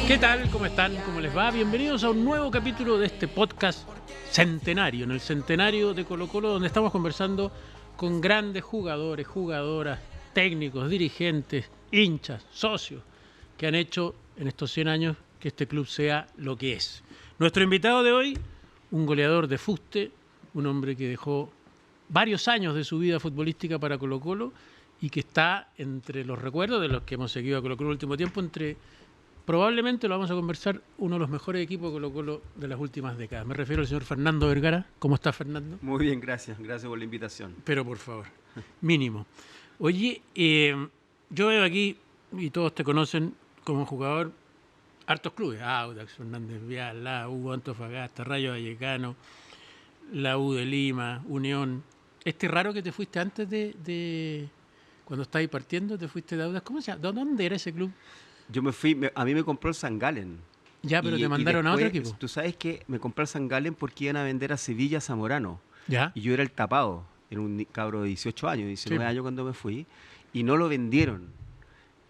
¿Qué tal? ¿Cómo están? ¿Cómo les va? Bienvenidos a un nuevo capítulo de este podcast centenario, en el centenario de Colo-Colo, donde estamos conversando con grandes jugadores, jugadoras, técnicos, dirigentes, hinchas, socios, que han hecho en estos 100 años que este club sea lo que es. Nuestro invitado de hoy, un goleador de fuste, un hombre que dejó varios años de su vida futbolística para Colo-Colo y que está entre los recuerdos de los que hemos seguido a Colo-Colo el último tiempo, probablemente lo vamos a conversar, uno de los mejores equipos de Colo-Colo de las últimas décadas. Me refiero al señor Fernando Vergara. ¿Cómo está, Fernando? Muy bien, gracias. Gracias por la invitación. Pero por favor, mínimo. Oye, yo veo aquí, y todos te conocen como jugador, hartos clubes. Audax, Fernández Vial, la U, Antofagasta, Rayo Vallecano, la U de Lima, Unión. Es raro que te fuiste antes de cuando estabas partiendo, te fuiste de Audax. ¿Cómo se llama? ¿Dónde era ese club? Yo me fui, a mí me compró el San Galen. Ya, pero te mandaron después, a otro equipo. Tú sabes que me compré el San Galen porque iban a vender a Sevilla Zamorano. Ya. Y yo era el tapado. Era un cabro de 18 años, 19 años cuando me fui. Y no lo vendieron.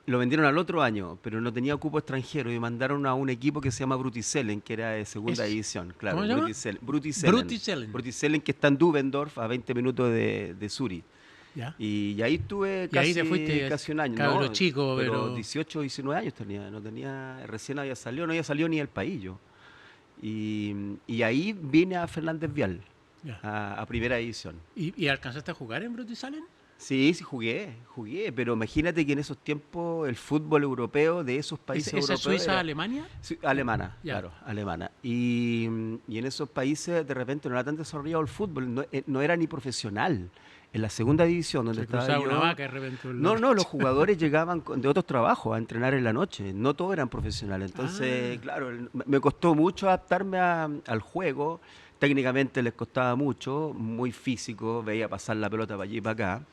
Lo vendieron al otro año, pero no tenía cupo extranjero. Y mandaron a un equipo que se llama Brutisellen, que era de segunda división. Claro, ¿cómo se llama? Brutisellen. Brutisellen, que está en Dubendorf, a 20 minutos de Zurich. ¿Ya? Y ahí estuve casi un año. Cabro chico, pero 18, 19 años tenía, recién había salido, no había salido ni del país yo. Y ahí vine a Fernández Vial, a primera división. ¿Y alcanzaste a jugar en Brutisellen? Sí, jugué, pero imagínate que en esos tiempos el fútbol europeo de esos países europeos... ¿Esa es Suiza, Alemania? Alemana, claro, alemana. Y en esos países de repente no era tan desarrollado el fútbol, no era ni profesional. En la segunda división, donde estaba yo... una vaca de repente. No, los jugadores llegaban de otros trabajos a entrenar en la noche. No todos eran profesionales. Entonces, claro, me costó mucho adaptarme al juego. Técnicamente les costaba mucho, muy físico. Veía pasar la pelota para allí y para acá.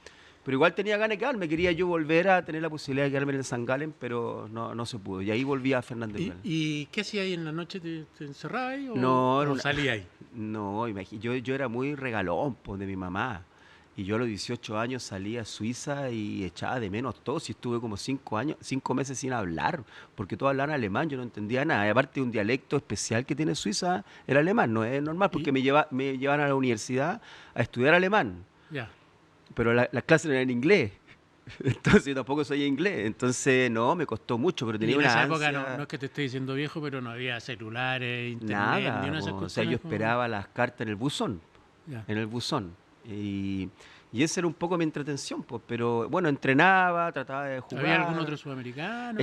Pero igual tenía ganas de quedarme. Quería yo volver a tener la posibilidad de quedarme en el San Galen, pero no se pudo. Y ahí volví a Fernández Vial. ¿Y qué hacías ahí en la noche? ¿Te encerrabas ahí o salías ahí? No, yo era muy regalón de mi mamá. Y yo a los 18 años salí a Suiza y echaba de menos todo. Si estuve como 5 meses sin hablar, porque todos hablaban alemán, yo no entendía nada. Y aparte de un dialecto especial que tiene Suiza, el alemán, no es normal, porque me llevan a la universidad a estudiar alemán. Ya. Pero las clases eran en inglés. Entonces yo tampoco soy inglés. Entonces, no, me costó mucho, pero tenía una época ansia. no es que te esté diciendo viejo, pero no había celulares, internet, nada, ni una de esas cosas. O sea, yo esperaba las cartas en el buzón. Ya. En el buzón. Y esa era un poco mi entretención, pues, pero bueno, entrenaba, trataba de jugar. ¿Había algún otro sudamericano?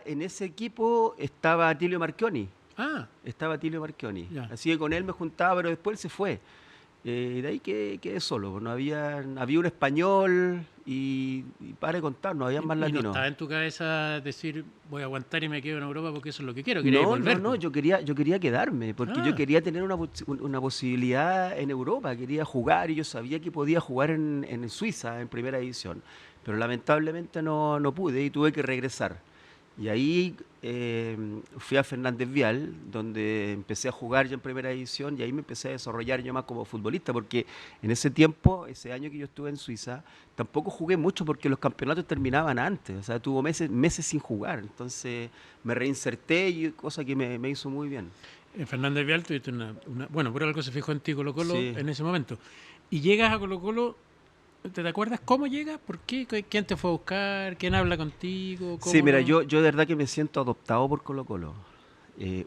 En ese equipo, estaba Tilio Marchioni. Estaba Tilio Marchioni. Ya. Así que con él me juntaba, pero después él se fue. De ahí quedé solo, pues, había un español y para de contar, no había más latinos. ¿No estaba en tu cabeza decir voy a aguantar y me quedo en Europa porque eso es lo que quiero? Volver, no, yo quería quedarme, porque yo quería tener una posibilidad en Europa, quería jugar y yo sabía que podía jugar en Suiza, en primera división, pero lamentablemente no pude y tuve que regresar. Y ahí fui a Fernández Vial, donde empecé a jugar ya en primera división y ahí me empecé a desarrollar yo más como futbolista, porque en ese tiempo, ese año que yo estuve en Suiza, tampoco jugué mucho porque los campeonatos terminaban antes, o sea, tuvo meses sin jugar, entonces me reinserté y cosa que me hizo muy bien. En Fernández Vial tuviste bueno, por algo se fijó en ti Colo-Colo en ese momento. Y llegas a Colo-Colo... ¿Te acuerdas cómo llegas? ¿Por qué? ¿Quién te fue a buscar? ¿Quién habla contigo? Sí, mira, yo de verdad que me siento adoptado por Colo-Colo.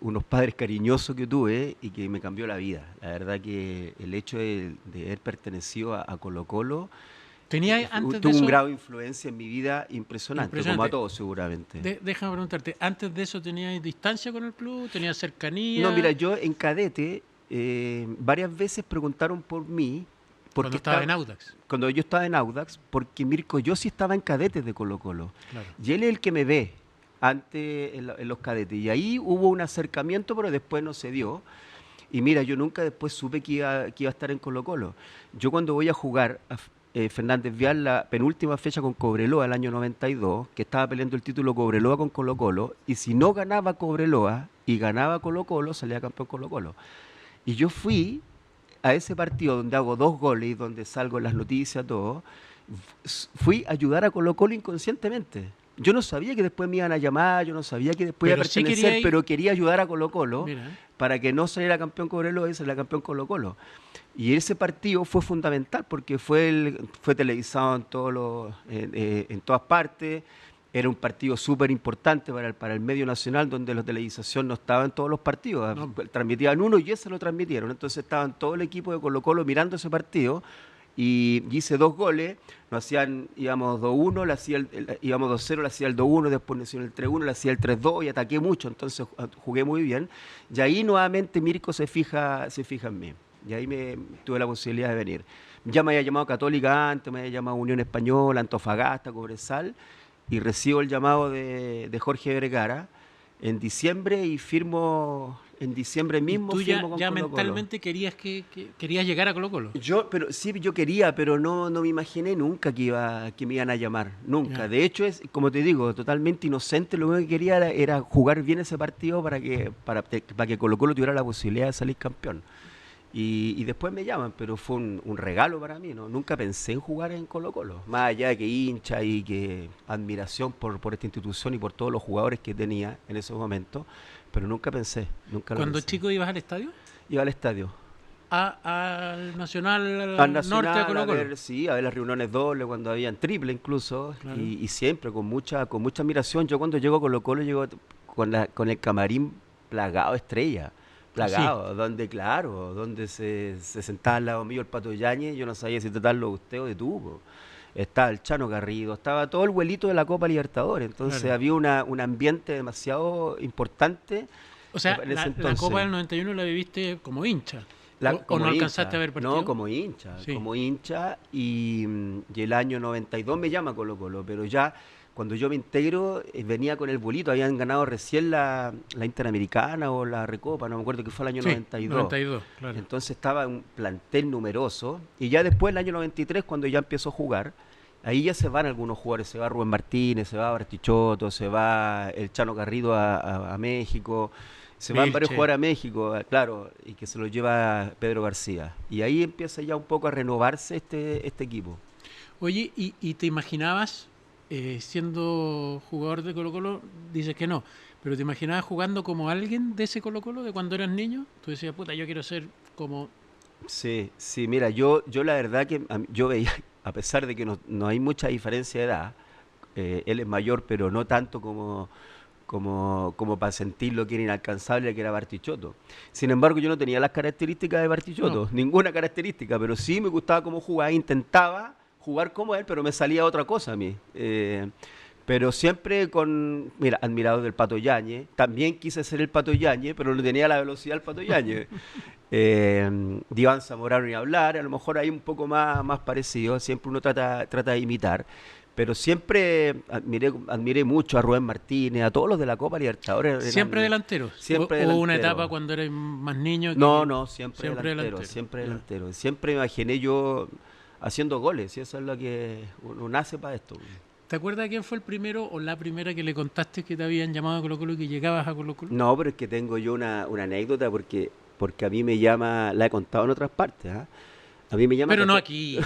Unos padres cariñosos que tuve y que me cambió la vida. La verdad que el hecho de haber pertenecido a Colo-Colo tuvo un grado de influencia en mi vida impresionante. Como a todos seguramente. Déjame preguntarte, ¿antes de eso tenías distancia con el club? ¿Tenías cercanía? No, mira, yo en cadete varias veces preguntaron por mí. Cuando estaba en Audax. Cuando yo estaba en Audax, porque Mirko Yossi estaba en cadetes de Colo-Colo. Claro. Y él es el que me ve antes en los cadetes. Y ahí hubo un acercamiento, pero después no se dio. Y mira, yo nunca después supe que iba a estar en Colo-Colo. Yo cuando voy a jugar a Fernández Vial, la penúltima fecha con Cobreloa, el año 92, que estaba peleando el título Cobreloa con Colo-Colo, y si no ganaba Cobreloa y ganaba Colo-Colo, salía campeón Colo-Colo. Y yo fui a ese partido donde hago 2 goles y donde salgo en las noticias, todo, fui a ayudar a Colo-Colo inconscientemente. yo no sabía que después me iban a llamar, yo no sabía que después iba a Pero sí pertenecer, quería ir. pero quería ayudar a Colo-Colo Mira, para que no saliera campeón Cobreloa y saliera campeón Colo-Colo. Y ese partido fue fundamental porque fue televisado en todas partes. Era un partido súper importante para el medio nacional, donde la televisación no estaba en todos los partidos. no, Transmitían uno y ese lo transmitieron. Entonces estaban todo el equipo de Colo-Colo mirando ese partido y hice 2 goles. Íbamos 2-1, íbamos 2-0, le hacía el 2-1, después le hacía el 3-1, le hacía el 3-2 y ataqué mucho. Entonces jugué muy bien. Y ahí nuevamente Mirko se fija en mí. Y ahí tuve la posibilidad de venir. Ya me había llamado Católica antes, me había llamado Unión Española, Antofagasta, Cobresal, y recibo el llamado de Jorge Vergara en diciembre y firmo, en diciembre y mismo tú firmo con ya Colo-Colo. mentalmente querías llegar a Colo-Colo. Yo quería, pero no me imaginé nunca que me iban a llamar, nunca. Ya. De hecho, como te digo, totalmente inocente. Lo único que quería era jugar bien ese partido para que Colo-Colo tuviera la posibilidad de salir campeón. Y después me llaman, pero fue un regalo para mí, ¿no? Nunca pensé en jugar en Colo-Colo, más allá de que hincha y que admiración por esta institución y por todos los jugadores que tenía en ese momento, pero nunca lo Cuando pensé. chico ibas al estadio, Iba al estadio. al Nacional, Al Norte de Nacional, Colo-Colo. a ver las reuniones dobles, cuando habían triple incluso, Claro. y siempre con mucha admiración. Yo cuando llego a Colo-Colo llego con el camarín plagado de estrellas, plagado, donde se sentaba al lado mío el Pato Yáñez, yo no sabía si tratarlo de usted o de tú, po. Estaba el Chano Garrido, estaba todo el vuelito de la Copa Libertadores, entonces Claro. había un ambiente demasiado importante O sea, en ese la entonces. Copa del 91 la viviste como hincha. ¿O Como no hincha. alcanzaste a ver partido? No, como hincha, Sí. y el año 92 me llama Colo-Colo, pero ya cuando yo me integro venía con el bolito, habían ganado recién la Interamericana o la Recopa, no me acuerdo que fue el año Sí, 92. 92, claro. Entonces estaba un plantel numeroso y ya después el año 93 cuando ya empezó a jugar, ahí ya se van algunos jugadores, se va Rubén Martínez, se va Bartichotto, se va el Chano Garrido a México. Se van varios Vilche. jugadores a México, claro, y que se lo lleva Pedro García. Y ahí empieza ya un poco a renovarse este equipo. Oye, ¿y te imaginabas, siendo jugador de Colo-Colo, dices que no, pero te imaginabas jugando como alguien de ese Colo-Colo de cuando eras niño? Tú decías, puta, yo quiero ser como... Sí, sí, mira, yo la verdad que yo veía, a pesar de que no hay mucha diferencia de edad, él es mayor, pero no tanto como para sentir lo que era inalcanzable, que era Bartichotto. Sin embargo, yo no tenía las características de Bartichotto, No. ninguna característica, pero sí me gustaba cómo jugaba, intentaba jugar como él, pero me salía otra cosa a mí. Pero siempre mira, admirado del Pato Yáñez, también quise ser el Pato Yáñez, pero no tenía la velocidad del Pato Yáñez. De Iván Zamorano ni hablar, a lo mejor hay un poco más parecido, siempre uno trata de imitar. Pero siempre admiré mucho a Rubén Martínez, a todos los de la Copa Libertadores. ¿Siempre delanteros? Siempre ¿O una delantero. etapa cuando eres más niño? No, siempre Siempre delantero, delantero. siempre Ya. delantero. Siempre me imaginé yo haciendo goles, y eso es lo que uno nace para esto. ¿Te acuerdas quién fue el primero o la primera que le contaste que te habían llamado a Colo-Colo y que llegabas a Colo-Colo? No, pero es que tengo yo una anécdota porque a mí me llama, la he contado en otras partes, ¿ah? A mí me llama Pero no aquí.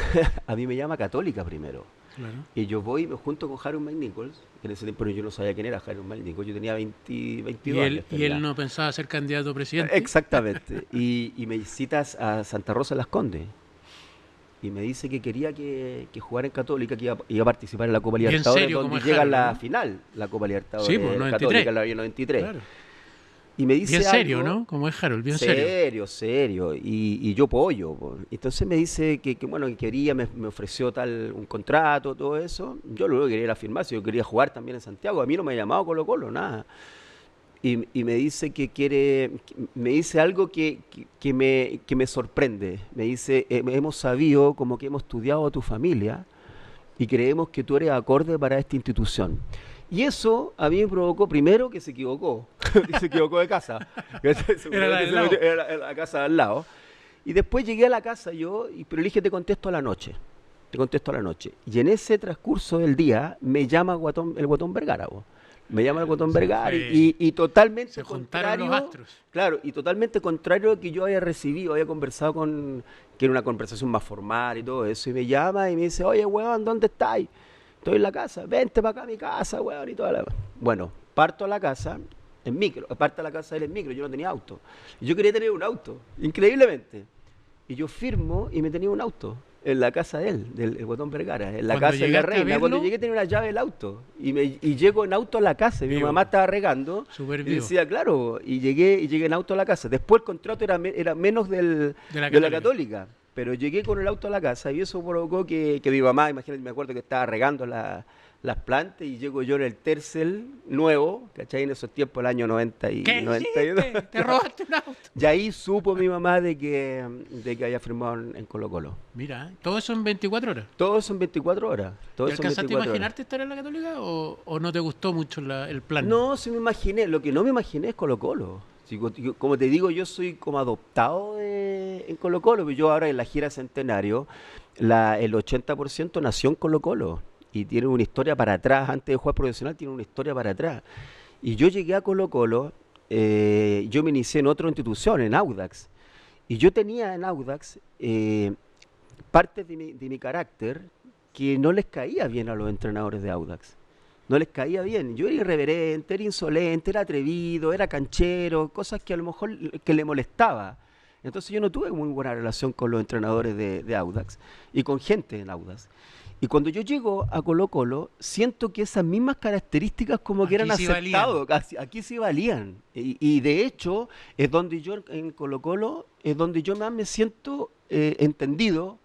a mí me llama Católica primero. Claro. Y yo voy y me junto con Harold McNichols, que en ese tiempo yo no sabía quién era Harold McNichols, yo tenía 22 Y años. él tenía. no pensaba ser candidato a presidente. Exactamente. Y me citas a Santa Rosa de Las Condes. Y me dice que quería que jugara en Católica, que iba a participar en la Copa Bien Libertadores, serio, como donde es llega Harold, la ¿no? final, la Copa Libertadores Sí, pues, 93. Católica, en el año 93. Claro. Y me dice Bien serio, algo, ¿no? Como es Harold, bien serio. serio. Y yo pollo, po. Entonces me dice bueno, que quería, me ofreció un contrato, todo eso. Yo lo único que quería era firmar, si yo quería jugar también en Santiago. A mí no me ha llamado Colo-Colo, nada. Y me dice me dice algo que me sorprende. Me dice, hemos sabido, como que hemos estudiado a tu familia y creemos que tú eres acorde para esta institución. Y eso a mí me provocó, primero, que se equivocó, que se equivocó de casa. Era la del lado. Era la casa de al lado. Y después llegué a la casa pero le dije, te contesto a la noche. Te contesto a la noche. Y en ese transcurso del día me llama el Guatón Vergara, po. Me llama el Guatón Vergara y totalmente Se juntaron los contrario. astros. Claro, y totalmente contrario a lo que yo había recibido, había conversado que era una conversación más formal y todo eso. Y me llama y me dice, oye, weón, ¿dónde estáis? estoy en la casa, vente para acá a mi casa, weón, y toda la... Bueno, parto a la casa en micro, parto a la casa de él en micro, yo no tenía auto. Y yo quería tener un auto, increíblemente. Y yo firmo y me tenía un auto en la casa de él, del Botón Vergara, en la Cuando casa de la llegaste a reina. Cuando verlo, llegué tenía una llave del auto y llego en auto a la casa. Y mi vivo, mamá estaba regando súper y vivo, decía, claro, y llegué en auto a la casa. Después el contrato era menos de la de la Católica. Católica, pero llegué con el auto a la casa y eso provocó que mi mamá, imagínate, me acuerdo que estaba regando las plantas y llego yo en el Tercel nuevo, ¿cachai? En esos tiempos, el año 90 y ¿Qué 92. hiciste? ¿Te robaste un auto? Y ahí supo mi mamá de que había firmado en Colo-Colo. Mira, todo eso en 24 horas. Todos son 24 horas. ¿Te Todos son alcanzaste a 24 horas. imaginarte estar en la Católica o no te gustó mucho el plan? No, sí me imaginé. Lo que no me imaginé es Colo-Colo. Sí, como te digo, yo soy como adoptado en Colo-Colo. Yo ahora en la gira Centenario, el 80% nació en Colo-Colo. Y tiene una historia para atrás. Antes de jugar profesional, tiene una historia para atrás. Y yo llegué a Colo-Colo, yo me inicié en otra institución, en Audax. Y yo tenía en Audax partes de mi carácter que no les caía bien a los entrenadores de Audax. No les caía bien. Yo era irreverente, era insolente, era atrevido, era canchero, cosas que a lo mejor que le molestaba. Entonces yo no tuve muy buena relación con los entrenadores de Audax y con gente en Audax. Y cuando yo llego a Colo-Colo, siento que esas mismas características como que Aquí eran sí aceptadas, aquí sí valían. Y de hecho, es donde yo en Colo-Colo, es donde yo más me siento entendido,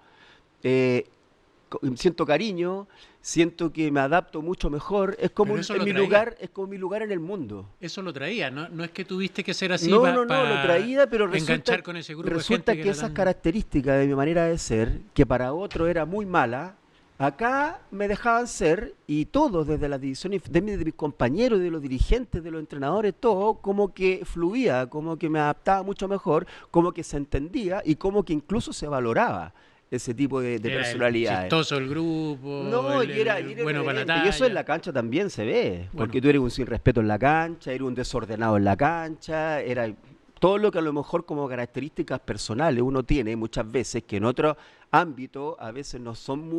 siento cariño, siento que me adapto mucho mejor. Es como Pero eso lo mi traía. lugar, es como mi lugar en el mundo. Eso lo traía, ¿no? No es que tuviste que ser así No, para lo traía, pero enganchar con ese grupo resulta de gente que era esas tan... características de mi manera de ser, que para otro era muy mala, acá me dejaban ser, y todos, desde las divisiones, de mis compañeros, de los dirigentes, de los entrenadores, todo, como que fluía, como que me adaptaba mucho mejor, como que se entendía y como que incluso se valoraba ese tipo de Era el personalidades. chistoso el grupo, No, el y era bueno para la irreverente. Y eso en talla. la cancha también se ve, Bueno, porque tú eres un sin respeto en la cancha, eres un desordenado en la cancha, era todo lo que a lo mejor como características personales uno tiene muchas veces que en otro ámbito a veces no son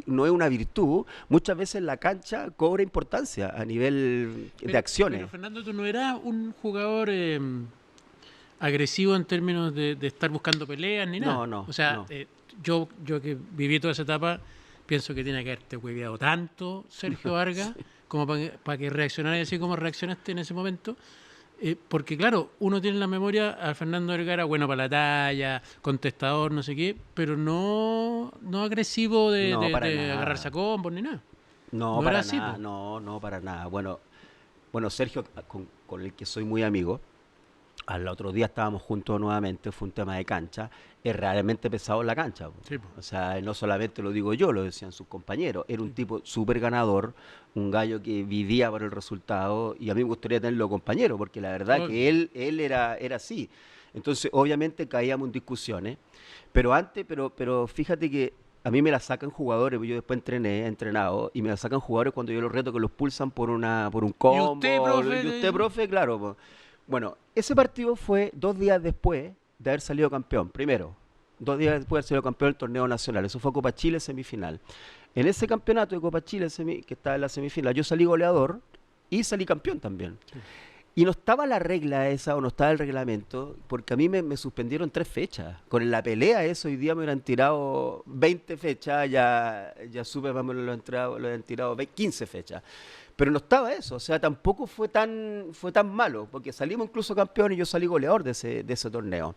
no es una virtud, muchas veces la cancha cobra importancia a nivel de acciones. pero Fernando, tú no eras un jugador agresivo en términos de estar buscando peleas ni nada. No, O sea, no. yo que viví toda esa etapa, pienso que tiene que haberte hueveado tanto Sergio Vargas como para que reaccionara así como reaccionaste en ese momento. Porque claro, uno tiene en la memoria a Fernando Vergara, bueno para la talla, contestador, no sé qué, pero no agresivo No, para de nada. agarrarse a combos ni nada. No, No era para así, nada, po. no, para nada. Bueno, Sergio, con el que soy muy amigo, al otro día estábamos juntos nuevamente, fue un tema de cancha, es realmente pesado en la cancha. Po. Sí, po. O sea, no solamente lo digo yo, lo decían sus compañeros, era un tipo súper ganador, un gallo que vivía por el resultado y a mí me gustaría tenerlo compañero, porque la verdad Obvio. que él era así. Entonces, obviamente caíamos en discusiones, pero fíjate que a mí me la sacan jugadores, yo después he entrenado, y me la sacan jugadores cuando yo los reto que los pulsan por un ¿Y usted, combo. profe? Y usted, profe, claro. Po. Bueno, ese partido fue 2 días después de haber salido campeón, primero. 2 días después de haber salido campeón del torneo nacional. Eso fue Copa Chile semifinal. En ese campeonato de Copa Chile, que estaba en la semifinal, yo salí goleador y salí campeón también. Sí. Y no estaba la regla esa o no estaba el reglamento, porque a mí me suspendieron 3 fechas. Con la pelea eso, hoy día me hubieran tirado 20 fechas, ya supe, vamos, lo han tirado 15 fechas. Pero no estaba eso, o sea, tampoco fue tan malo, porque salimos incluso campeones y yo salí goleador de ese torneo.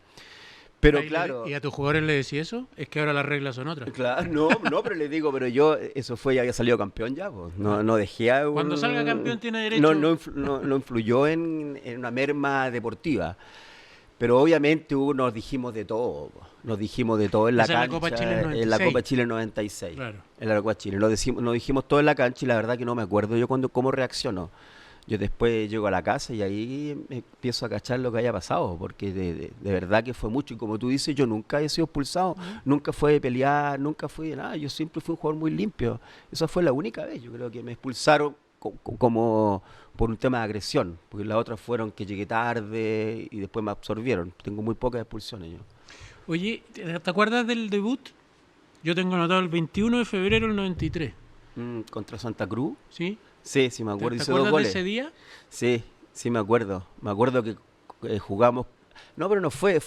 Pero Ahí claro, ¿y a tus jugadores le decís eso? Es que ahora las reglas son otras. claro, no, pero le digo, pero yo, eso fue, ya había salido campeón ya, pues. No dejé a Cuando salga campeón tiene derecho. no influyó en una merma deportiva. Pero obviamente nos dijimos de todo, po. Nos dijimos de todo en la Esa es la cancha, Copa Chile en en la 96. Copa Chile 96. Claro. En la Copa Chile. Nos dijimos todo en la cancha y la verdad que no me acuerdo yo cómo reaccionó. Yo después llego a la casa y ahí me empiezo a cachar lo que haya pasado, porque de verdad que fue mucho. Y como tú dices, yo nunca he sido expulsado, nunca fue de pelear, nunca fui de nada. Yo siempre fui un jugador muy limpio. Esa fue la única vez, yo creo que me expulsaron como por un tema de agresión, porque las otras fueron que llegué tarde y después me absorbieron. Tengo muy pocas expulsiones yo. Oye, ¿te acuerdas del debut? Yo tengo anotado el 21 de febrero del 93. Contra Santa Cruz. ¿Sí? Sí, sí me acuerdo. ¿Te Hice 2 acuerdas de goles. ese día? Sí, sí me acuerdo. Me acuerdo que jugamos. No, pero no fue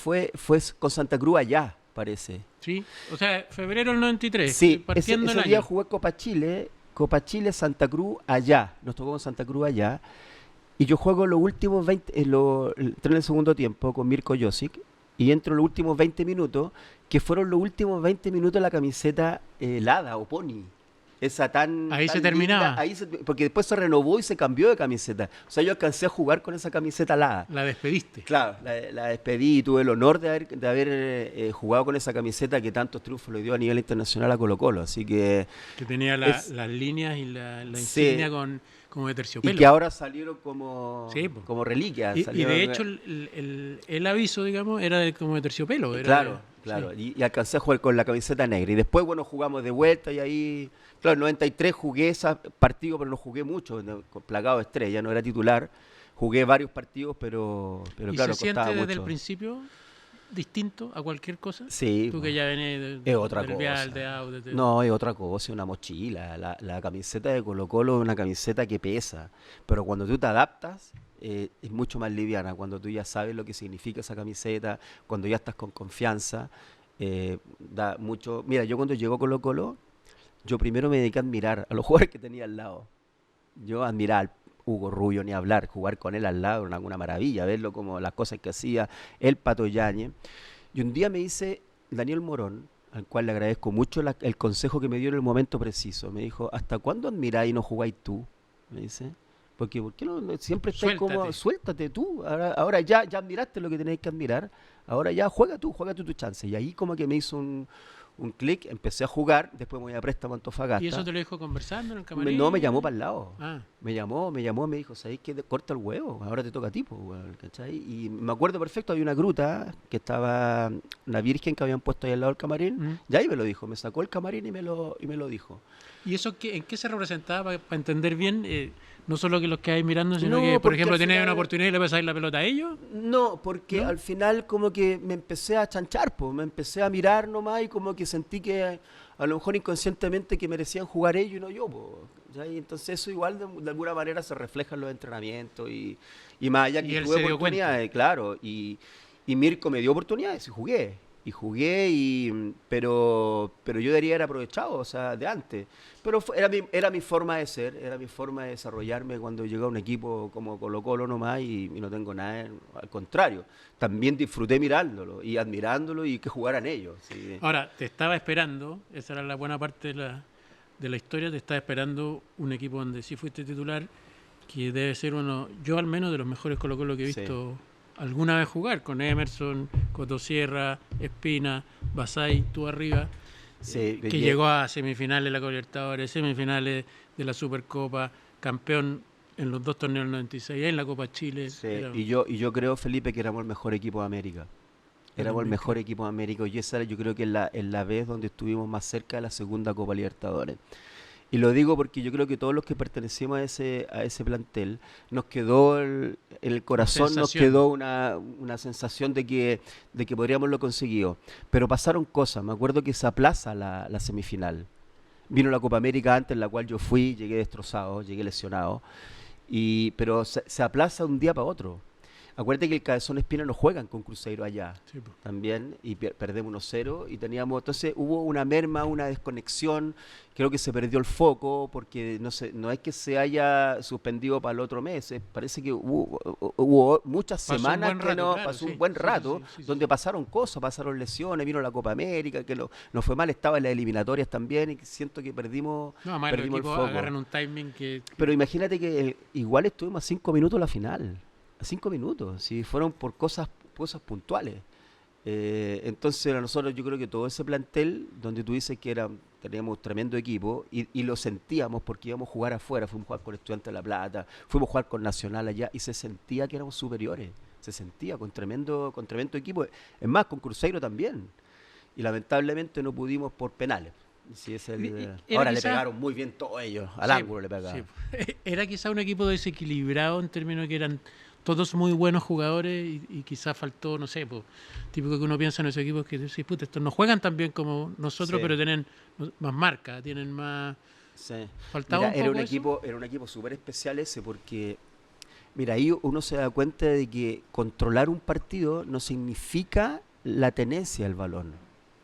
con Santa Cruz allá, parece. Sí. O sea, febrero del 93, Sí, partiendo el ese día año. jugué Copa Chile, Santa Cruz allá. Nos tocó con Santa Cruz allá. Y yo juego los últimos 20, entré en el segundo tiempo con Mirko Josic y entro en los últimos 20 minutos, que fueron los últimos 20 minutos de la camiseta Lada o Pony. Esa Ahí se tan linda, terminaba. porque después se renovó y se cambió de camiseta. O sea, yo alcancé a jugar con esa camiseta Lada. La despediste. Claro, la despedí y tuve el honor de haber jugado con esa camiseta que tantos triunfos le dio a nivel internacional a Colo-Colo. Así que Que tenía es, las líneas y la sí, insignia como de y terciopelo. que ahora salieron Sí, po. como reliquias. Y de Salieron, hecho el aviso, digamos, era como de terciopelo. claro, Sí. claro. Y alcancé a jugar con la camiseta negra. Y después, bueno, jugamos de vuelta y ahí, claro, en 93 jugué ese partido, pero no jugué mucho, plagado de estrés, ya no era titular. Jugué varios partidos, pero ¿Y claro, se siente costaba desde el mucho. principio distinto a cualquier cosa? Sí, Tú po. que ya vienes Es otra del vial, de cosa. audio, No, es otra cosa, es una mochila. La camiseta de Colo-Colo es una camiseta que pesa, pero cuando tú te adaptas, es mucho más liviana. Cuando tú ya sabes lo que significa esa camiseta, cuando ya estás con confianza, da mucho. Mira, yo cuando llegó Colo-Colo, yo primero me dediqué a admirar a los jugadores que tenía al lado. Yo admiraba al Hugo Rubio, ni hablar, jugar con él al lado era una maravilla, verlo como las cosas que hacía, el Pato Yáñez. Y un día me dice Daniel Morón, al cual le agradezco mucho el consejo que me dio en el momento preciso. Me dijo, ¿hasta cuándo admiráis y no jugáis tú? Me dice. Porque ¿por qué siempre estáis como, Suéltate. suéltate tú? Ahora ya admiraste lo que tenéis que admirar, ahora ya juega tú tu chance. Y ahí como que me hizo un clic, empecé a jugar, después me voy a préstamo a ¿Y eso Antofagasta. te lo dijo conversando en el No, me camarín? llamó para el lado. Ah, Me dijo, ¿sabéis qué? Corta el huevo, ahora te toca a ti, po, weón", ¿cachai? Y me acuerdo perfecto, había una gruta que estaba, una virgen que habían puesto ahí al lado del camarín, mm. y ahí me lo dijo, me sacó el camarín y me lo dijo. ¿Y eso en qué se representaba para entender bien? No solo que los que hay mirando, sino No, que, por porque ejemplo, al tenéis una final, oportunidad y le pasáis la pelota a ellos, no, porque ¿no? al final como que me empecé a chanchar, po, me empecé a mirar nomás y como que sentí que a lo mejor inconscientemente que merecían jugar ellos y no yo, po, ¿cachai? Entonces eso igual de alguna manera se refleja en los entrenamientos y más allá Y que él tuve se dio cuenta. oportunidades, claro, y Mirko me dio oportunidades y jugué, pero yo debería haber aprovechado, o sea, de antes. Pero era mi forma de ser, era mi forma de desarrollarme cuando llegó a un equipo como Colo-Colo nomás y no tengo nada, al contrario. También disfruté mirándolo y admirándolo y que jugaran ellos. Sí. Ahora, te estaba esperando, esa era la buena parte de la historia, te estaba esperando un equipo donde sí fuiste titular, que debe ser uno, yo al menos, de los mejores Colo-Colo que he Sí. visto alguna vez jugar, con Emerson, Cotosierra, Espina, Basay, tú arriba, Sí, que llegó a semifinales de la Copa Libertadores, semifinales de la Supercopa, campeón en los dos torneos del 96, en la Copa Chile. sí, Era- y yo creo, Felipe, que éramos el mejor equipo de América. yo Éramos el también mejor creo. equipo de América y esa yo creo que es la vez donde estuvimos más cerca de la segunda Copa Libertadores. Y lo digo porque yo creo que todos los que pertenecimos a ese plantel, nos quedó en el corazón, nos Sensación. quedó una sensación de que podríamos lo conseguido. Pero pasaron cosas, me acuerdo que se aplaza la semifinal. Vino la Copa América antes, en la cual yo fui, llegué destrozado, llegué lesionado, pero se aplaza de un día para otro. Acuérdate que el Cabezón Espina no juegan con Cruzeiro allá Sí, po. también y perdemos 1-0 y entonces hubo una merma, una desconexión, creo que se perdió el foco porque no es que se haya suspendido para el otro mes, parece que hubo muchas Pasó un semanas buen que rato, no, claro, pasó sí, un buen sí, sí, rato sí, sí, donde sí. pasaron cosas, pasaron lesiones, vino la Copa América, que no fue mal, estaba en las eliminatorias también y siento que perdimos, No, además los perdimos el equipos foco. agarran un timing que Pero imagínate que igual estuvimos a 5 minutos la final. A 5 minutos. Si fueron por cosas puntuales. Entonces a nosotros yo creo que todo ese plantel, donde tú dices que teníamos tremendo equipo y lo sentíamos porque íbamos a jugar afuera, fuimos a jugar con Estudiantes de La Plata, fuimos a jugar con Nacional allá y se sentía que éramos superiores. Se sentía con tremendo equipo. Es más, con Cruzeiro también. Y lamentablemente no pudimos por penales. Sí, era ahora le quizá- pegaron muy bien todos ellos. Al sí, ángulo le pegaron. sí. Era quizá un equipo desequilibrado en términos de que eran todos muy buenos jugadores y quizá faltó, no sé, pues, típico que uno piensa en esos equipos que dice, puta, estos no juegan tan bien como nosotros, Sí. pero tienen más marca, tienen más, Sí. Faltaba Mira, un poco eso. era un equipo súper especial ese porque, mira, ahí uno se da cuenta de que controlar un partido no significa la tenencia del balón.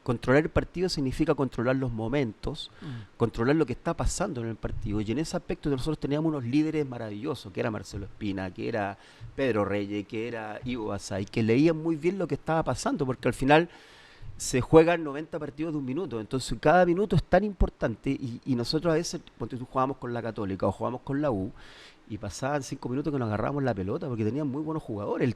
Controlar el partido significa controlar los momentos, Mm. controlar lo que está pasando en el partido. Y en ese aspecto nosotros teníamos unos líderes maravillosos, que era Marcelo Espina, que era Pedro Reyes, que era Ivo Basay, que leían muy bien lo que estaba pasando, porque al final se juegan 90 partidos de un minuto, entonces cada minuto es tan importante y nosotros a veces, cuando tú jugábamos con la Católica o jugábamos con la U, y pasaban 5 minutos que nos agarrábamos la pelota porque tenían muy buenos jugadores,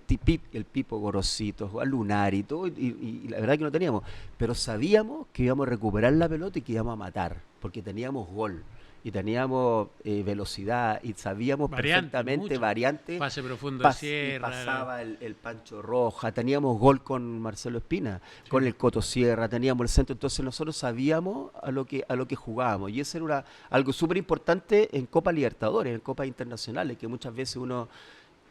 el Pipo Gorosito, Juan Lunari y todo, y la verdad que no teníamos, pero sabíamos que íbamos a recuperar la pelota y que íbamos a matar, porque teníamos gol y teníamos velocidad y sabíamos Variantes, perfectamente mucho. variantes Pase profundo de y Sierra. pasaba el Pancho Roja, teníamos gol con Marcelo Espina, Sí. con el Coto Sierra, teníamos el centro, entonces nosotros sabíamos a lo que jugábamos y eso era algo súper importante en Copa Libertadores, en Copas Internacionales, que muchas veces uno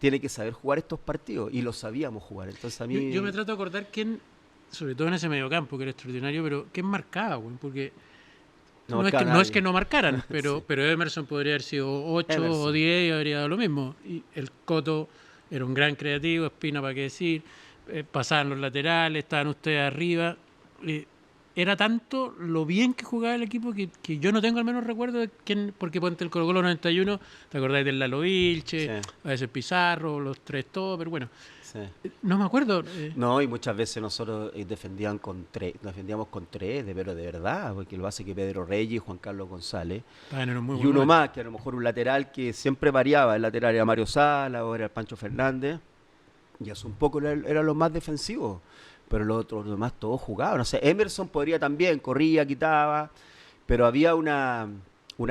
tiene que saber jugar estos partidos y lo sabíamos jugar, entonces a Yo mí me trato de acordar quién, sobre todo en ese mediocampo, que era extraordinario, pero quién marcaba, güey, porque no no es marcaba que nadie. no marcaran, Sí. pero Emerson podría haber sido 8 o Emerson. 10 y habría dado lo mismo. Y el Coto era un gran creativo, Espina, para qué decir, pasaban los laterales, estaban ustedes arriba. Era tanto lo bien que jugaba el equipo que yo no tengo al menos recuerdo de quién, porque ponte el Colo-Colo 91, te acordáis del Lalo Vilche, Sí, a veces Pizarro, los tres todos, pero bueno, sí. no me acuerdo. No, y muchas veces nosotros defendíamos con tres, pero de verdad, porque lo hace que Pedro Reyes y Juan Carlos González. Estaban en un muy Y buen uno momento. más, que a lo mejor un lateral que siempre variaba. El lateral era Mario Sala, o era el Pancho Fernández. Y eso un poco era lo más defensivo. Pero los otros los demás todos jugaban. No sé, Emerson podría también, corría, quitaba. Pero había una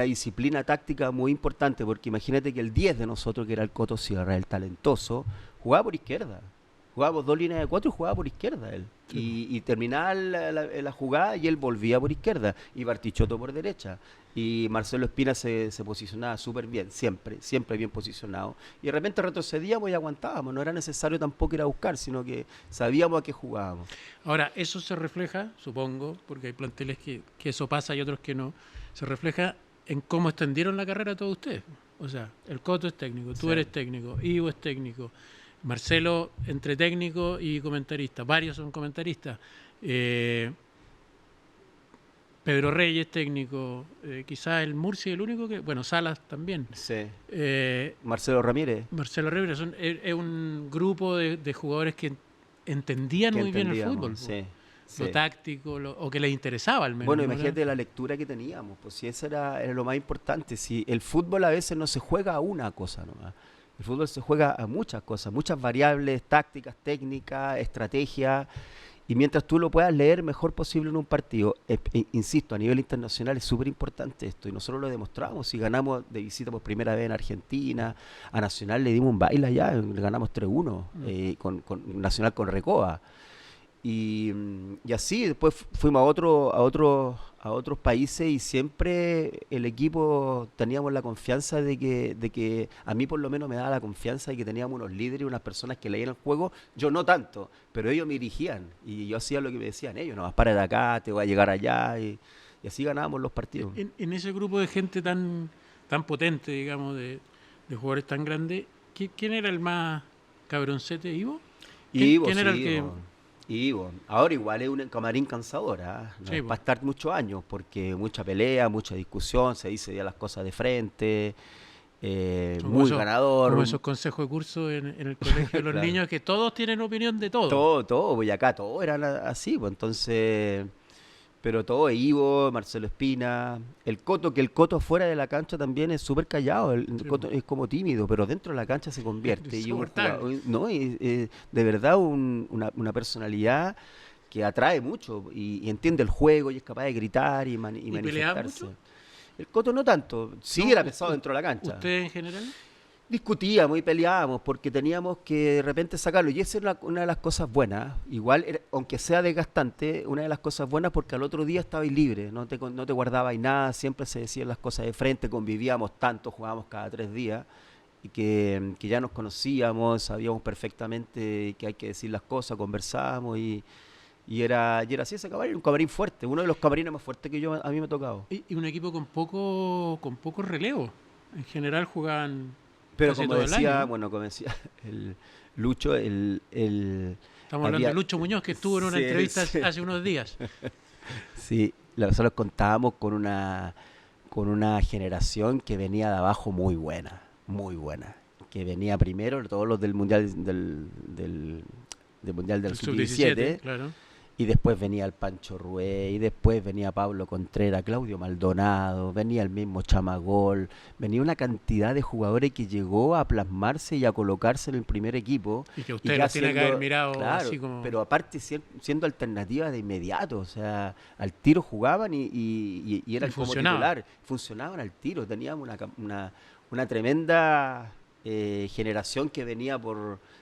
disciplina táctica muy importante, porque imagínate que el 10 de nosotros, que era el Coto Sierra, el talentoso, jugaba por izquierda. Jugábamos 2 líneas de 4 y jugaba por izquierda él. Sí, po. Y terminaba la jugada y él volvía por izquierda. Y Bartichotto por derecha. Y Marcelo Espina se posicionaba súper bien, siempre, siempre bien posicionado. Y de repente retrocedíamos y aguantábamos. No era necesario tampoco ir a buscar, sino que sabíamos a qué jugábamos. Ahora, eso se refleja, supongo, porque hay planteles que eso pasa y otros que no, se refleja en cómo extendieron la carrera todos ustedes. O sea, el Coto es técnico, tú Sí, eres técnico, Ivo es técnico, Marcelo entre técnico y comentarista, varios son comentaristas. Eh, Pedro Reyes técnico, quizás el Murci el único que, bueno, Salas también. sí. Eh, Marcelo Ramírez, Marcelo Rivera es un grupo de jugadores que entendían que muy bien el fútbol, entendíamos, po. sí, Lo sí. táctico, o que les interesaba al menos. Bueno, ¿No? imagínate la lectura que teníamos, pues si eso era lo más importante. Si el fútbol a veces no se juega a una cosa nomás. El fútbol se juega a muchas cosas, muchas variables, tácticas, técnicas, estrategias. Y mientras tú lo puedas leer mejor posible en un partido, insisto, a nivel internacional es súper importante esto. Y nosotros lo demostramos. Si ganamos de visita por primera vez en Argentina, a Nacional le dimos un baile allá, le ganamos 3-1, con Nacional con Recoba. Y así después fuimos a otros países y siempre el equipo teníamos la confianza de que a mí por lo menos me daba la confianza de que teníamos unos líderes, unas personas que leían el juego, yo no tanto, pero ellos me dirigían y yo hacía lo que me decían ellos, no vas para de acá, te voy a llegar allá y así ganábamos los partidos. En ese grupo de gente tan potente, digamos, de jugadores tan grandes, ¿quién era el más cabroncete, Ivo? Ivo, ¿Quién era el sí, que...? Ivo. Ahora igual es un camarín cansador, ¿ah? No Sí, es po, para estar muchos años, porque mucha pelea, mucha discusión, se dice ya las cosas de frente, son muy como ganador, esos consejos de curso en el colegio de los claro. niños que todos tienen opinión de todo. Todo, Boyacá, todo era así, pues entonces, pero todo, Ivo, Marcelo Espina, el Coto, que el Coto fuera de la cancha también es súper callado, el Sí, po. Coto es como tímido, pero dentro de la cancha se convierte, y un Insoportable. jugador, no, de verdad una personalidad que atrae mucho y entiende el juego y es capaz de gritar y ¿Y peleaban manifestarse. mucho? El Coto no tanto, sí ¿No? era pesado dentro de la cancha. ¿Usted en general? Discutíamos y peleábamos porque teníamos que de repente sacarlo. Y esa era una de las cosas buenas. Igual, aunque sea desgastante, una de las cosas buenas porque al otro día estabais libre, no te guardabais nada, siempre se decían las cosas de frente, convivíamos tanto, jugábamos cada 3 días y que ya nos conocíamos, sabíamos perfectamente que hay que decir las cosas, conversábamos Y era así ese camarín, un camarín fuerte, uno de los camarines más fuertes que a mí me ha tocado. Y un equipo con poco relevo. En general jugaban Pero casi como todo el decía, año, ¿no? bueno, como decía el Lucho, Estamos hablando de Lucho Muñoz, que estuvo en una sí, entrevista sí. hace unos días. Sí, nosotros contábamos con una generación que venía de abajo muy buena, que venía primero, todos los del Mundial del El Sub-17, sub-17, claro. y después venía el Pancho Rué, y después venía Pablo Contreras, Claudio Maldonado, venía el mismo Chamagol, venía una cantidad de jugadores que llegó a plasmarse y a colocarse en el primer equipo. Y que Y usted ya los tiene que haber mirado claro, así como... pero aparte siendo alternativas de inmediato, o sea, al tiro jugaban y eran Y como funcionaban. titular, funcionaban al tiro, teníamos una tremenda generación que venía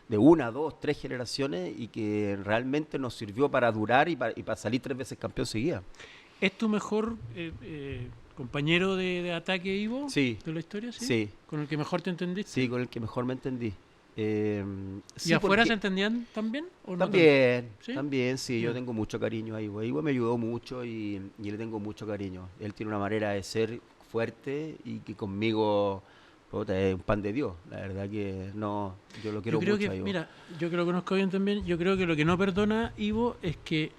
de una, dos, tres generaciones y que realmente nos sirvió para durar y para salir 3 veces campeón seguida. ¿Es tu mejor compañero de ataque, Ivo? Sí, ¿De la historia? Sí. sí, ¿Con el que mejor te entendiste? sí, con el que mejor me entendí. ¿Y Sí, afuera se porque entendían también? ¿O no tanto? también, ¿Sí? también, sí, yo Ya. tengo mucho cariño a Ivo. Ivo me ayudó mucho y le tengo mucho cariño. Él tiene una manera de ser fuerte y que conmigo puta, es un pan de Dios. La verdad que no, yo lo quiero Yo creo mucho que, a Ivo. mira, yo que lo conozco bien también, yo creo que lo que no perdona Ivo es que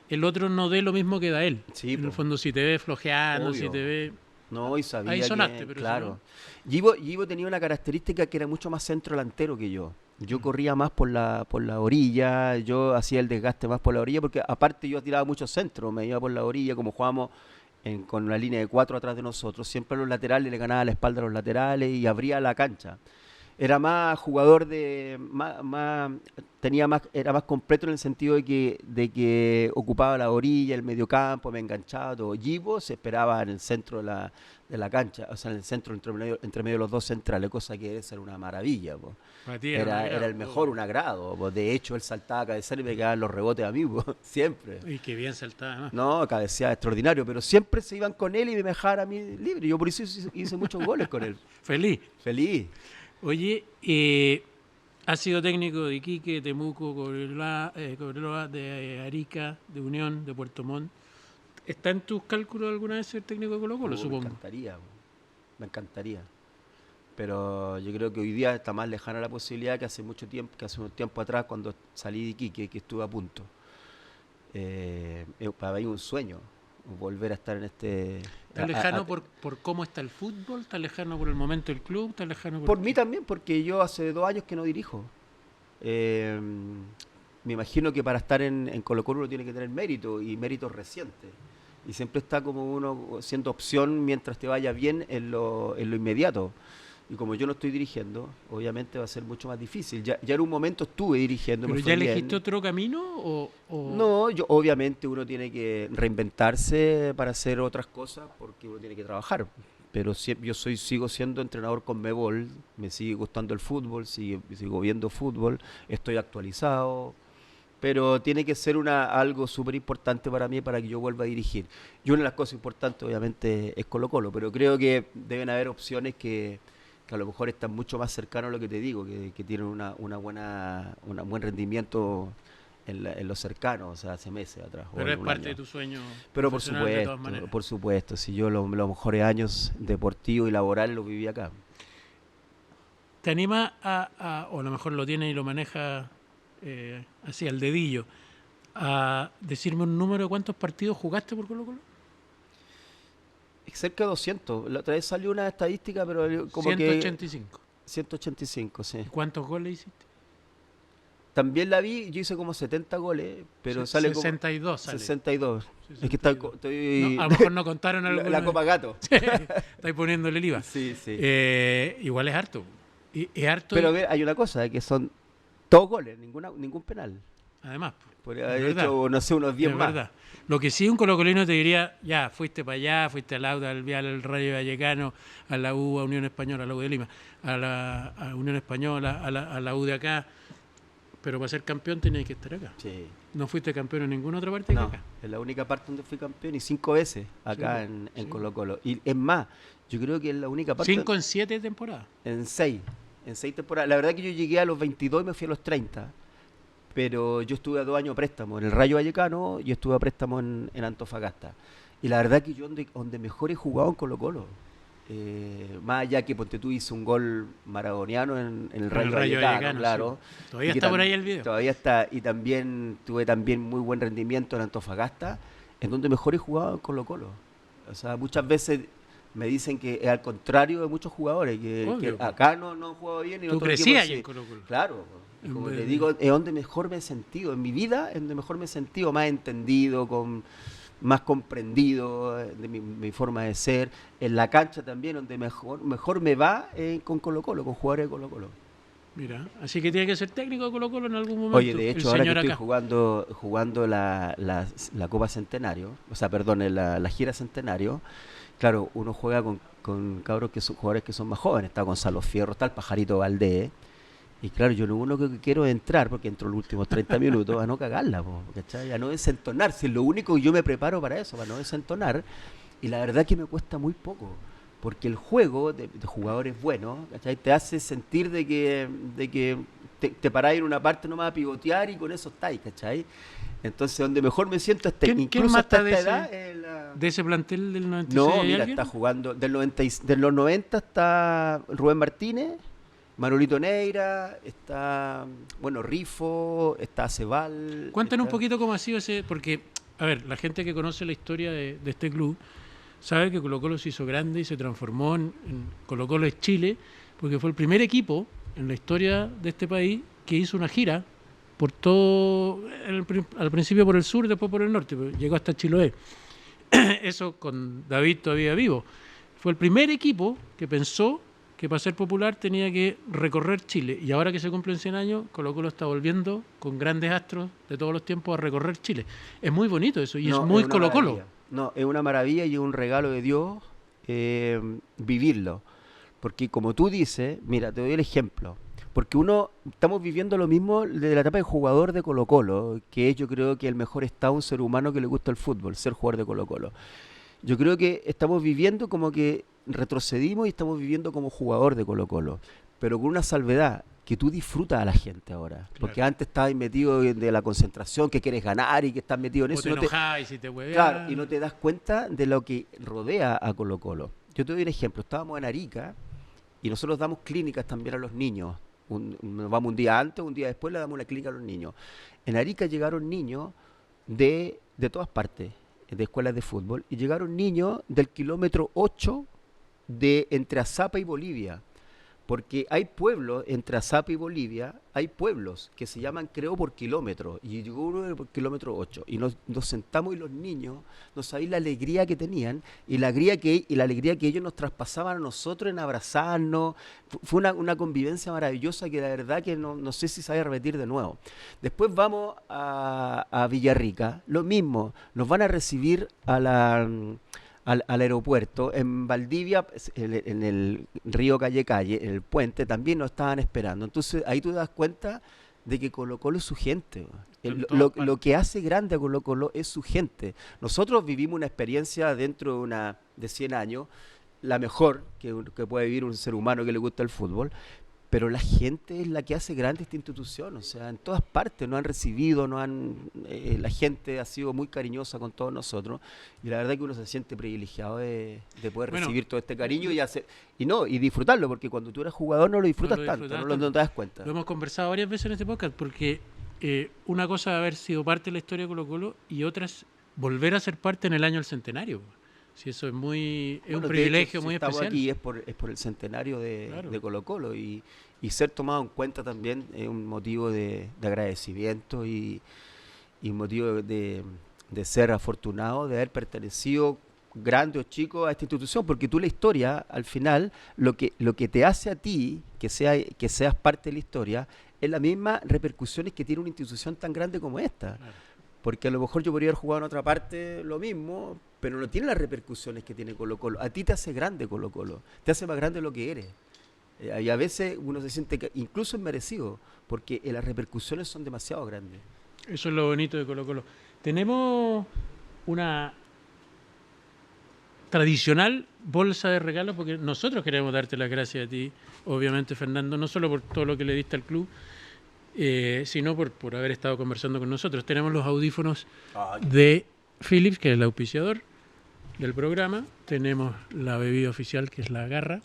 el otro no dé lo mismo que da él. Sí, En el po, fondo, si te ve flojeando, si obvio. te ve... No, y Ahí sabía sonaste, que, pero claro. si Ivo tenía una característica que era mucho más centro delantero que yo. Yo corría más por la orilla, yo hacía el desgaste más por la orilla, porque aparte yo tiraba mucho centro, me iba por la orilla, como jugábamos con una línea de 4 atrás de nosotros, siempre a los laterales le ganaba la espalda a los laterales y abría la cancha. Era más jugador era más completo en el sentido de que ocupaba la orilla, el mediocampo, me enganchaba todo. Givo se esperaba en el centro de la cancha, o sea, en el centro entre medio de los dos centrales, cosa que es una maravilla, po. para ti era un Era el agrado, mejor, obvio. un agrado, po. De hecho, él saltaba a cabecear y me quedaban los rebotes a mí, po, siempre. Y que bien saltaba, ¿no? No, cabeceaba extraordinario, pero siempre se iban con él y me dejaban a mí libre. Yo por eso hice muchos goles con él. Feliz. Feliz. Oye, has sido técnico de Iquique, Temuco, Cobreloa, de Arica, de Unión, de Puerto Montt. ¿Está en tus cálculos alguna vez ser técnico de Colo-Colo, Me supongo? encantaría, me encantaría. Pero yo creo que hoy día está más lejana la posibilidad que hace mucho tiempo, que hace un tiempo atrás cuando salí de Iquique, que estuve a punto. Para mí un sueño volver a estar en este. ¿Está lejano por cómo está el fútbol? ¿Está lejano por el momento del club? ¿Está lejano Por mí también, porque yo hace 2 años que no dirijo. Eh, Me imagino que para estar en Colo-Colo uno tiene que tener mérito y méritos recientes. Y siempre está como uno siendo opción mientras te vaya bien en lo inmediato. Y como yo no estoy dirigiendo, obviamente va a ser mucho más difícil. Ya en un momento estuve dirigiendo, me ¿Pero fue ya bien. elegiste otro camino o No, obviamente uno tiene que reinventarse para hacer otras cosas porque uno tiene que trabajar. Pero sigo siendo entrenador con Conmebol, me sigue gustando el fútbol, sigo viendo fútbol, estoy actualizado, pero tiene que ser algo súper importante para mí para que yo vuelva a dirigir. Y una de las cosas importantes obviamente es Colo-Colo, pero creo que deben haber opciones que a lo mejor están mucho más cercanos a lo que te digo, que tienen un buen rendimiento en lo cercano, o sea, hace meses atrás. O pero es un parte de año. tu sueño Pero por profesional de todas supuesto, maneras? por supuesto, si yo los mejores años deportivos y laborales los viví acá. ¿Te anima o a lo mejor lo tiene y lo maneja así al dedillo, a decirme un número de cuántos partidos jugaste por Colo-Colo? Cerca de 200. La otra vez salió una estadística, pero como 185. que 185, sí. ¿Y cuántos goles hiciste? También la vi, yo hice como 70 goles, pero sale como 62 sale. 62. Es que 62. estoy No, a lo mejor no contaron la alguna. Copa Gato. Estáis poniéndole el IVA. Sí, sí. Igual es harto. Y es harto. Pero a ver, hay una cosa, que son todos goles, ningún penal. Además, Podría es haber verdad. hecho, no sé, unos 10 Es más. verdad. Lo que sí un colocolino te diría, ya, fuiste para allá, fuiste al Auda, al Vial, al Rayo Vallecano, a la U, a Unión Española, a la U de Lima, a Unión Española, a la U de acá, pero para ser campeón tenías que estar acá. Sí. No fuiste campeón en ninguna otra parte que No, acá. es la única parte donde fui campeón y 5 veces acá Sí, en sí. Colo-Colo. Y es más, yo creo que es la única parte 5 en 7 temporadas. en 6 temporadas. La verdad que yo llegué a los 22 y me fui a los 30. pero yo estuve a 2 años a préstamo en el Rayo Vallecano y estuve a préstamo en Antofagasta. Y la verdad que yo donde mejor he jugado en Colo-Colo. Más allá que ponte tú hice un gol maradoniano en el Rayo Vallecano, claro. Sí. Todavía está por ahí el video. Todavía está, y también tuve también muy buen rendimiento en Antofagasta, en donde mejor he jugado en Colo-Colo. O sea, muchas veces me dicen que es al contrario de muchos jugadores, que acá no han jugado bien y en otro equipo sí. En Colo-Colo. Claro, como te digo, es donde mejor me he sentido, en mi vida es donde mejor me he sentido, más entendido, más comprendido de mi forma de ser, en la cancha también, donde mejor me va con Colo-Colo, con jugadores de Colo-Colo. Mira, así que tiene que ser técnico de Colo-Colo en algún momento. Oye, de hecho, ahora que estoy jugando la Copa Centenario, o sea, perdón, la gira Centenario, claro, uno juega con cabros que son jugadores que son más jóvenes, está Gonzalo Fierro, está el Pajarito Valdés. Y claro, yo lo único que quiero es entrar, porque entro los últimos 30 minutos, a no cagarla, ¿cachai? A no desentonar. Si es lo único que yo me preparo para eso, para no desentonar. Y la verdad que me cuesta muy poco, porque el juego de jugadores buenos, ¿cachai? Te hace sentir de que te parás en una parte nomás a pivotear y con eso estáis, ¿cachai? Entonces, donde mejor me siento es incluso hasta esta edad. ¿De ese plantel del 96? No, mira, está jugando. De los 90 está Rubén Martínez, Manolito Neira, está, bueno, Rifo, está Cebal. Cuéntanos un poquito cómo ha sido ese, porque, a ver, la gente que conoce la historia de este club sabe que Colo-Colo se hizo grande y se transformó en Colo-Colo es Chile, porque fue el primer equipo en la historia de este país que hizo una gira por todo, al principio por el sur, después por el norte, pero llegó hasta Chiloé. Eso con David todavía vivo. Fue el primer equipo que pensó que para ser popular tenía que recorrer Chile. Y ahora que se cumplen 100 años, Colo-Colo está volviendo con grandes astros de todos los tiempos a recorrer Chile. Es muy bonito eso y es muy Colo-Colo. No, es una maravilla y es un regalo de Dios vivirlo. Porque como tú dices, mira, te doy el ejemplo. Porque estamos viviendo lo mismo de la etapa de jugador de Colo-Colo, que es, yo creo, que el mejor estado de un ser humano que le gusta el fútbol, ser jugador de Colo-Colo. Yo creo que estamos viviendo como que retrocedimos y estamos viviendo como jugador de Colo-Colo, pero con una salvedad, que tú disfrutas a la gente ahora. Claro. Porque antes estabas metido de la concentración, que quieres ganar y que estás metido en eso. Te enojás y si te hueveas. Claro, y no te das cuenta de lo que rodea a Colo-Colo. Yo te doy un ejemplo. Estábamos en Arica y nosotros damos clínicas también a los niños. Nos vamos un día antes, un día después le damos una clínica a los niños. En Arica llegaron niños de todas partes, de escuelas de fútbol, y llegaron niños del kilómetro 8 entre Azapa y Bolivia. Porque hay pueblos, entre Azapa y Bolivia, hay pueblos que se llaman, creo, por kilómetro. Y llegó uno por kilómetro 8. Y nos sentamos y los niños, no sabéis la alegría que tenían y la alegría que ellos nos traspasaban a nosotros en abrazarnos. Fue una convivencia maravillosa que la verdad que no sé si se va a repetir de nuevo. Después vamos a Villarrica, lo mismo. Nos van a recibir al aeropuerto. En Valdivia, en el río Calle, en el puente, también nos estaban esperando. Entonces ahí tú te das cuenta de que Colo-Colo es su gente. Lo que hace grande a Colo-Colo es su gente. Nosotros vivimos una experiencia dentro de 100 años, la mejor que puede vivir un ser humano que le gusta el fútbol, pero la gente es la que hace grande esta institución. O sea, en todas partes nos han recibido, la gente ha sido muy cariñosa con todos nosotros, y la verdad que uno se siente privilegiado de poder recibir todo este cariño y disfrutarlo, porque cuando tú eres jugador no lo disfrutas tanto, no te das cuenta. Lo hemos conversado varias veces en este podcast, porque una cosa es haber sido parte de la historia de Colo-Colo y otra es volver a ser parte en el año del centenario. Sí, eso es un privilegio muy especial. Estamos aquí es por el centenario de Colo-Colo y ser tomado en cuenta también es un motivo de agradecimiento y un motivo de ser afortunado de haber pertenecido, grande o chico, a esta institución, porque tú la historia, al final, lo que te hace a ti que seas parte de la historia es la misma repercusiones que tiene una institución tan grande como esta. Claro. Porque a lo mejor yo podría haber jugado en otra parte lo mismo, pero no tiene las repercusiones que tiene Colo-Colo. A ti te hace grande Colo-Colo, te hace más grande lo que eres. Y a veces uno se siente incluso merecido, porque las repercusiones son demasiado grandes. Eso es lo bonito de Colo-Colo. Tenemos una tradicional bolsa de regalos, porque nosotros queremos darte las gracias a ti, obviamente, Fernando, no solo por todo lo que le diste al club, sino por haber estado conversando con nosotros. Tenemos los audífonos de Philips, que es el auspiciador del programa. Tenemos la bebida oficial, que es la Garra.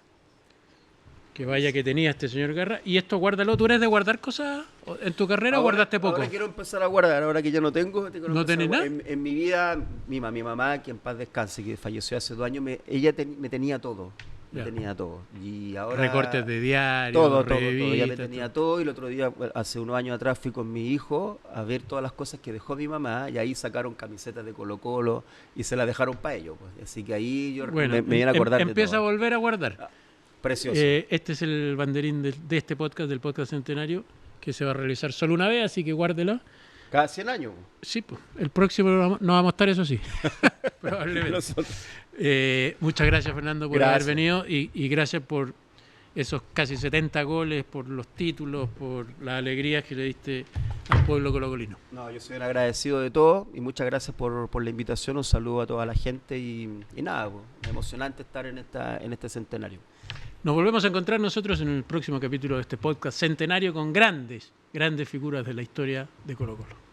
Que vaya que tenía este señor Garra. Y esto guárdalo. ¿Tú eres de guardar cosas en tu carrera o guardaste poco? Ahora quiero empezar a guardar, ahora que ya no tengo. ¿No tenés nada? En mi vida, mi mamá, que en paz descanse, que falleció hace 2 años, ella me tenía todo. Me tenía todo. Y ahora, recortes de diario, todo. revistas, Ella me tenía todo. Y el otro día, hace unos años atrás, fui con mi hijo a ver todas las cosas que dejó mi mamá. Y ahí sacaron camisetas de Colo-Colo y se las dejaron para ellos. Pues. Así que ahí yo me viene a acordar de todo. Empieza a volver a guardar. Precioso. Este es el banderín de este podcast, del podcast Centenario, que se va a realizar solo una vez, así que guárdelo. Cada 100 años. Sí, pues, el próximo no vamos a estar, eso sí. Probablemente. Muchas gracias, Fernando, por haber venido y gracias por esos casi 70 goles, por los títulos, por las alegrías que le diste al pueblo colocolino. No, yo soy un agradecido de todo y muchas gracias por la invitación. Un saludo a toda la gente y nada, pues, emocionante estar en este centenario. Nos volvemos a encontrar nosotros en el próximo capítulo de este podcast Centenario con grandes figuras de la historia de Colo-Colo.